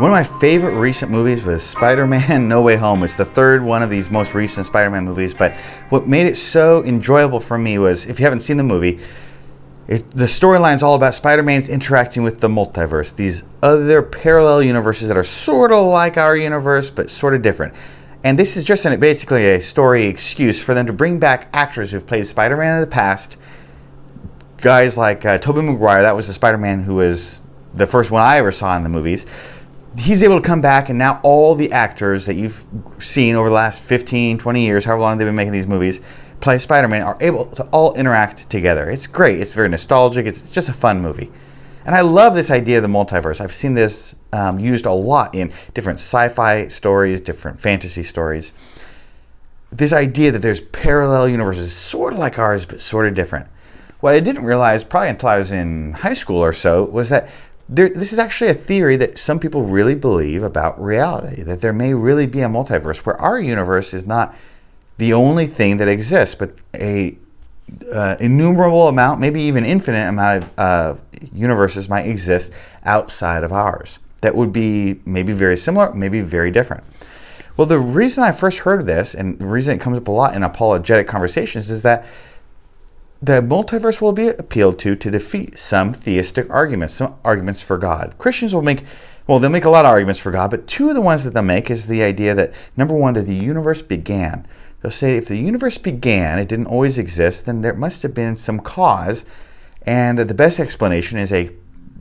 One of my favorite recent movies was Spider-Man No Way Home. It's the third one of these most recent Spider-Man movies, but what made it so enjoyable for me was, if you haven't seen the movie, the storyline's all about Spider-Man's interacting with the multiverse, these other parallel universes that are sort of like our universe, but sort of different. And this is just basically a story excuse for them to bring back actors who've played Spider-Man in the past. Guys like Tobey Maguire, that was the Spider-Man who was the first one I ever saw in the movies. He's able to come back, and now all the actors that you've seen over the last 15, 20 years, however long they've been making these movies, play Spider-Man, are able to all interact together. It's great. It's very nostalgic. It's just a fun movie. And I love this idea of the multiverse. I've seen this used a lot in different sci-fi stories, different fantasy stories. This idea that there's parallel universes, sort of like ours, but sort of different. What I didn't realize, probably until I was in high school or so, was that this is actually a theory that some people really believe about reality, that there may really be a multiverse where our universe is not the only thing that exists, but a innumerable amount, maybe even infinite amount of universes might exist outside of ours that would be maybe very similar, maybe very different. Well, the reason I first heard of this, and the reason it comes up a lot in apologetic conversations, is that the multiverse will be appealed to defeat some theistic arguments, some arguments for God. Christians will make, they'll make a lot of arguments for God, but two of the ones that they'll make is the idea that, number one, that the universe began. They'll say if the universe began, it didn't always exist, then there must have been some cause, and that the best explanation is a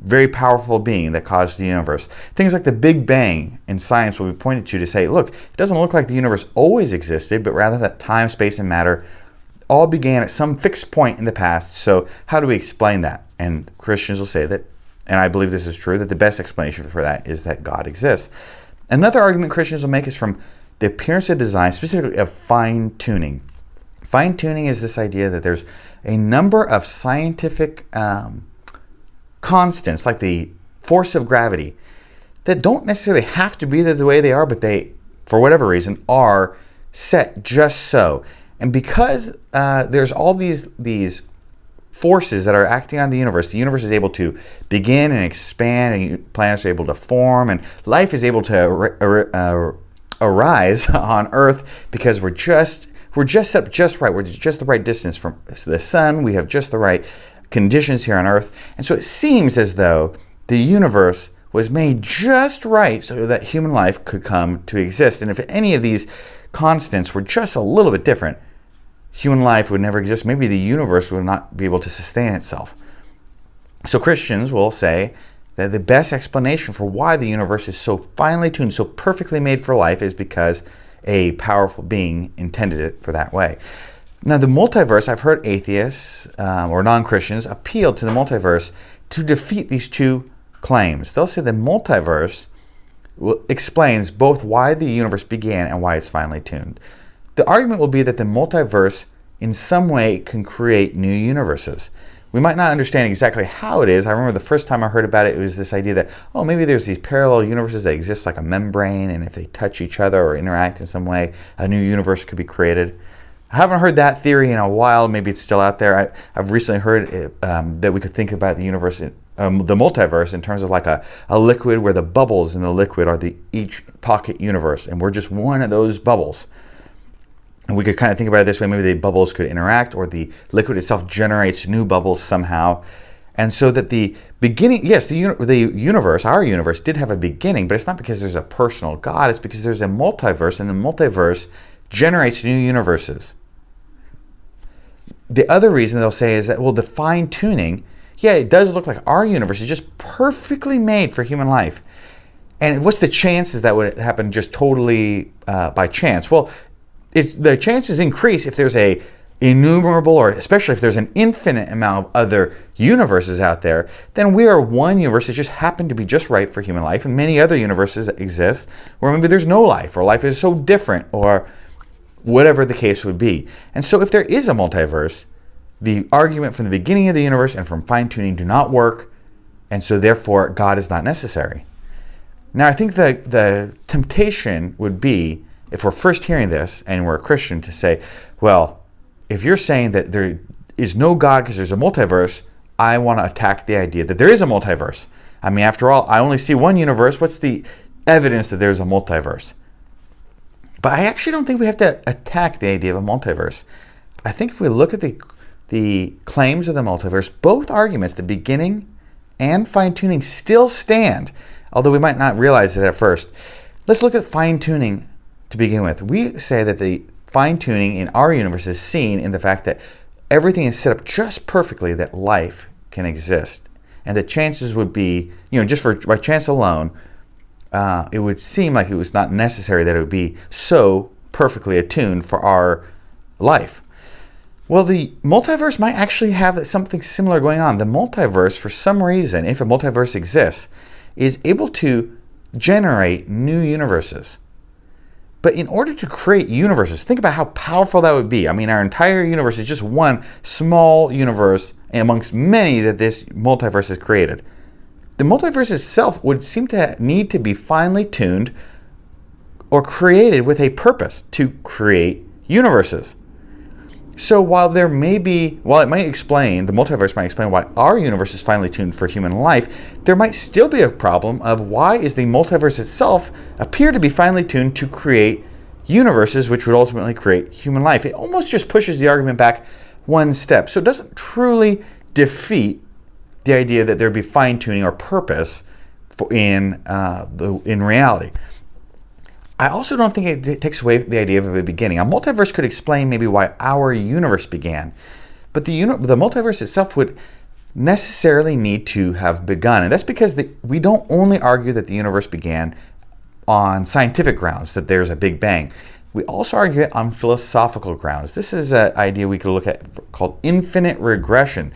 very powerful being that caused the universe. Things like the Big Bang in science will be pointed to say, look, it doesn't look like the universe always existed, but rather that time, space, and matter all began at some fixed point in the past. So how do we explain that? And Christians will say that, and I believe this is true, that the best explanation for that is that God exists. Another argument Christians will make is from the appearance of design, specifically of fine-tuning. Fine-tuning is this idea that there's a number of scientific constants, like the force of gravity, that don't necessarily have to be the way they are, but they, for whatever reason, are set just so. And because there's all these forces that are acting on the universe is able to begin and expand, and planets are able to form, and life is able to arise on Earth because we're just set up just right. We're just the right distance from the sun. We have just the right conditions here on Earth. And so it seems as though the universe was made just right so that human life could come to exist. And if any of these constants were just a little bit different, human life would never exist. Maybe the universe would not be able to sustain itself. So Christians will say that the best explanation for why the universe is so finely tuned, so perfectly made for life, is because a powerful being intended it for that way. Now, the multiverse, I've heard atheists or non-Christians appeal to the multiverse to defeat these two claims. They'll say the multiverse explains both why the universe began and why it's finely tuned. The argument will be that the multiverse in some way can create new universes. We might not understand exactly how it is. I remember the first time I heard about it, it was this idea that, maybe there's these parallel universes that exist like a membrane, and if they touch each other or interact in some way, a new universe could be created. I haven't heard that theory in a while. Maybe it's still out there. I've recently heard that we could think about the universe, the multiverse, in terms of like a liquid where the bubbles in the liquid are each pocket universe, and we're just one of those bubbles. And we could kind of think about it this way. Maybe the bubbles could interact, or the liquid itself generates new bubbles somehow. And so that the beginning, yes, the universe, our universe, did have a beginning, but it's not because there's a personal God. It's because there's a multiverse, and the multiverse generates new universes. The other reason they'll say is that, the fine-tuning, it does look like our universe is just perfectly made for human life. And what's the chances that would happen just totally by chance? Well, the chances increase if there's a innumerable, or especially if there's an infinite amount of other universes out there. Then we are one universe that just happened to be just right for human life, and many other universes exist where maybe there's no life, or life is so different, or whatever the case would be. And so if there is a multiverse, the argument from the beginning of the universe and from fine-tuning do not work, and so therefore God is not necessary. Now, I think the temptation would be, if we're first hearing this and we're a Christian, to say, if you're saying that there is no God because there's a multiverse, I want to attack the idea that there is a multiverse. I mean, after all, I only see one universe. What's the evidence that there's a multiverse. But I actually don't think we have to attack the idea of a multiverse. I think if we look at the claims of the multiverse, both arguments, the beginning and fine-tuning, still stand, although we might not realize it at first. Let's look at fine-tuning to begin with. We say that the fine-tuning in our universe is seen in the fact that everything is set up just perfectly that life can exist. And the chances would be, just by chance alone, it would seem like it was not necessary that it would be so perfectly attuned for our life. Well, the multiverse might actually have something similar going on. The multiverse, for some reason, if a multiverse exists, is able to generate new universes. But in order to create universes, think about how powerful that would be. I mean, our entire universe is just one small universe amongst many that this multiverse has created. The multiverse itself would seem to need to be finely tuned or created with a purpose to create universes. So while it might explain, the multiverse might explain why our universe is finely tuned for human life, there might still be a problem of why is the multiverse itself appear to be finely tuned to create universes which would ultimately create human life. It almost just pushes the argument back one step. So it doesn't truly defeat the idea that there'd be fine-tuning or purpose in reality. I also don't think it takes away the idea of a beginning. A multiverse could explain maybe why our universe began, but the multiverse itself would necessarily need to have begun. And that's because we don't only argue that the universe began on scientific grounds, that there's a Big Bang. We also argue it on philosophical grounds. This is an idea we could look at called infinite regression.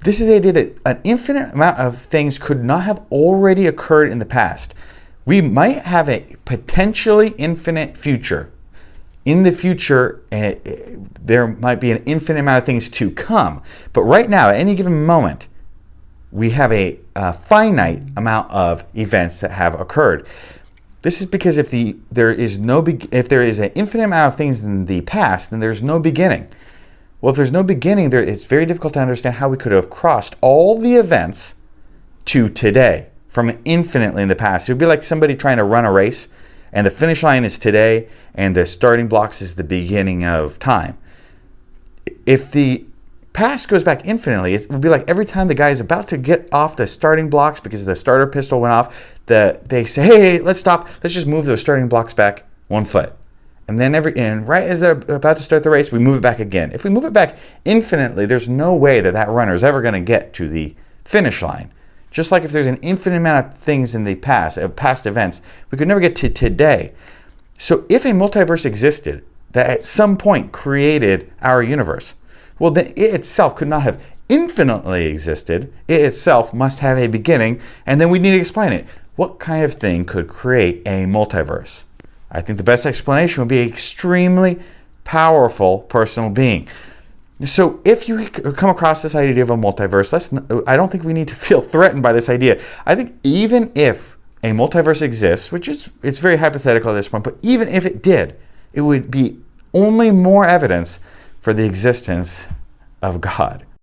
This is the idea that an infinite amount of things could not have already occurred in the past. We might have a potentially infinite future. In the future, there might be an infinite amount of things to come. But right now, at any given moment, we have a finite amount of events that have occurred. This is because if there is an infinite amount of things in the past, then there's no beginning. Well, if there's no beginning, it's very difficult to understand how we could have crossed all the events to today from infinitely in the past. It would be like somebody trying to run a race, and the finish line is today, and the starting blocks is the beginning of time. If the past goes back infinitely, it would be like every time the guy is about to get off the starting blocks because the starter pistol went off, they say, hey, let's stop. Let's just move those starting blocks back 1 foot. And then right as they're about to start the race, we move it back again. If we move it back infinitely, there's no way that runner is ever going to get to the finish line. Just like if there's an infinite amount of things in the past events, we could never get to today. So if a multiverse existed that at some point created our universe, well, then it itself could not have infinitely existed. It itself must have a beginning, and then we need to explain it. What kind of thing could create a multiverse? I think the best explanation would be an extremely powerful personal being. So if you come across this idea of a multiverse, I don't think we need to feel threatened by this idea. I think even if a multiverse exists, it's very hypothetical at this point, but even if it did, it would be only more evidence for the existence of God.